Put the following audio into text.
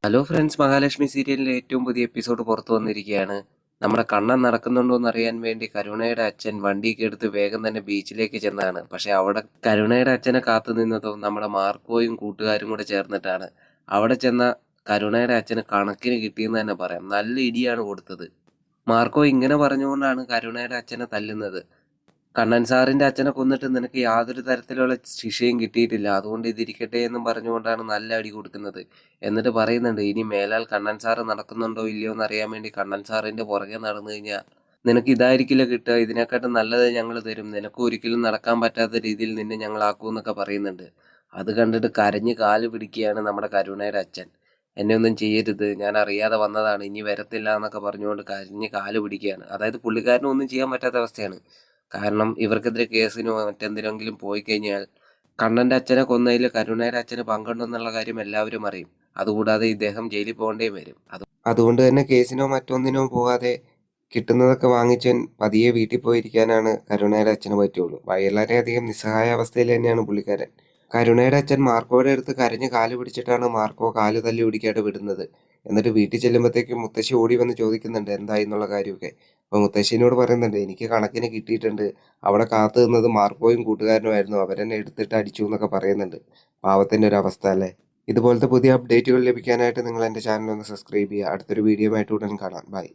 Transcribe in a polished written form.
Hello friends, Mahalakshmi സീരിയലിലെ ഏറ്റവും പുതിയ എപ്പിസോഡ് പുറത്തു വന്നിരിക്കുകയാണ്. നമ്മുടെ കണ്ണൻ നടക്കുന്നുണ്ടോ എന്ന് അറിയാൻ വേണ്ടി കരുണയുടെ അച്ഛൻ വണ്ടിയൊക്കെ എടുത്ത് വേഗം തന്നെ ബീച്ചിലേക്ക് ചെന്നതാണ്. പക്ഷെ അവിടെ കരുണയുടെ അച്ഛനെ കാത്തു നിന്നതോ നമ്മുടെ മാർക്കോയും കൂട്ടുകാരും കൂടെ ചേർന്നിട്ടാണ്. അവിടെ ചെന്ന കരുണയുടെ അച്ഛന് കണക്കിന് കിട്ടിയെന്ന് തന്നെ പറയാം. നല്ല ഇടിയാണ് കൊടുത്തത്. മാർക്കോ ഇങ്ങനെ പറഞ്ഞുകൊണ്ടാണ് കരുണയുടെ അച്ഛനെ തല്ലുന്നത്. കണ്ണൻ സാറിന്റെ അച്ഛനെ കൊന്നിട്ട് നിനക്ക് യാതൊരു തരത്തിലുള്ള ശിക്ഷയും കിട്ടിയിട്ടില്ല, അതുകൊണ്ട് ഇതിരിക്കട്ടെ എന്നും പറഞ്ഞുകൊണ്ടാണ് നല്ല അടി കൊടുക്കുന്നത്. എന്നിട്ട് പറയുന്നുണ്ട്, ഇനി മേലാൽ കണ്ണൻ സാറ് നടക്കുന്നുണ്ടോ ഇല്ലയോ എന്ന് അറിയാൻ വേണ്ടി കണ്ണൻ സാറിന്റെ പുറകെ നടന്നു കഴിഞ്ഞാൽ നിനക്ക് ഇതായിരിക്കില്ല കിട്ടുക, ഇതിനെക്കാട്ടും നല്ലത് ഞങ്ങൾ തരും, നിനക്ക് ഒരിക്കലും നടക്കാൻ പറ്റാത്ത രീതിയിൽ നിന്നെ ഞങ്ങളാക്കൂ എന്നൊക്കെ പറയുന്നുണ്ട്. അത് കണ്ടിട്ട് കരഞ്ഞ് കാല് പിടിക്കുകയാണ് നമ്മുടെ കരുണയുടെ അച്ഛൻ. എന്നെ ഒന്നും ചെയ്യരുത്, ഞാൻ അറിയാതെ വന്നതാണ്, ഇനി വരത്തില്ല എന്നൊക്കെ പറഞ്ഞുകൊണ്ട് കരഞ്ഞ് കാല് പിടിക്കുകയാണ്. അതായത് പുള്ളിക്കാരനും ഒന്നും ചെയ്യാൻ പറ്റാത്ത അവസ്ഥയാണ്. കാരണം ഇവർക്കെതിരെ കേസിനോ മറ്റെന്തിനെങ്കിലും പോയി കഴിഞ്ഞാൽ കണ്ണന്റെ അച്ഛനെ കൊന്നതിൽ കരുണയുടെ അച്ഛന് പങ്കുണ്ടെന്നുള്ള കാര്യം എല്ലാവരും അറിയും. അതുകൂടാതെ ഇദ്ദേഹം ജയിലിൽ പോകേണ്ടിയും വരും. അതുകൊണ്ട് തന്നെ കേസിനോ മറ്റൊന്നിനോ പോകാതെ കിട്ടുന്നതൊക്കെ വാങ്ങിച്ച് പതിയെ വീട്ടിൽ പോയിരിക്കാനാണ് കരുണയുടെ അച്ഛന് പറ്റുള്ളൂ. വളരെയധികം നിസ്സഹായ അവസ്ഥയിൽ തന്നെയാണ് പുള്ളിക്കാരൻ. കരുണയുടെ അച്ഛൻ മാർക്കോയുടെ അടുത്ത് കരഞ്ഞ് കാല് പിടിച്ചിട്ടാണ് മാർക്കോ കാല് തല്ലി പിടിക്കാതെ വിടുന്നത്. എന്നിട്ട് വീട്ടിൽ ചെല്ലുമ്പോഴത്തേക്കും മുത്തശ്ശി ഓടി വന്ന് ചോദിക്കുന്നുണ്ട് എന്തായി എന്നുള്ള കാര്യമൊക്കെ. അപ്പോൾ മുത്തശ്ശിനോട് പറയുന്നുണ്ട്, എനിക്ക് കണക്കിന് കിട്ടിയിട്ടുണ്ട്, അവിടെ കാത്തു നിന്നത് മാർക്കോയും കൂട്ടുകാരനുമായിരുന്നു, അവരെന്നെ എടുത്തിട്ട് അടിച്ചു എന്നൊക്കെ പറയുന്നുണ്ട്. പാവത്തിൻ്റെ ഒരു അവസ്ഥ അല്ലേ. ഇതുപോലത്തെ പുതിയ അപ്ഡേറ്റുകൾ ലഭിക്കാനായിട്ട് നിങ്ങൾ എൻ്റെ ചാനൽ ഒന്ന് സബ്സ്ക്രൈബ് ചെയ്യുക. അടുത്തൊരു വീഡിയോ ആയിട്ട് ഉടൻ കാണാം. ബൈ.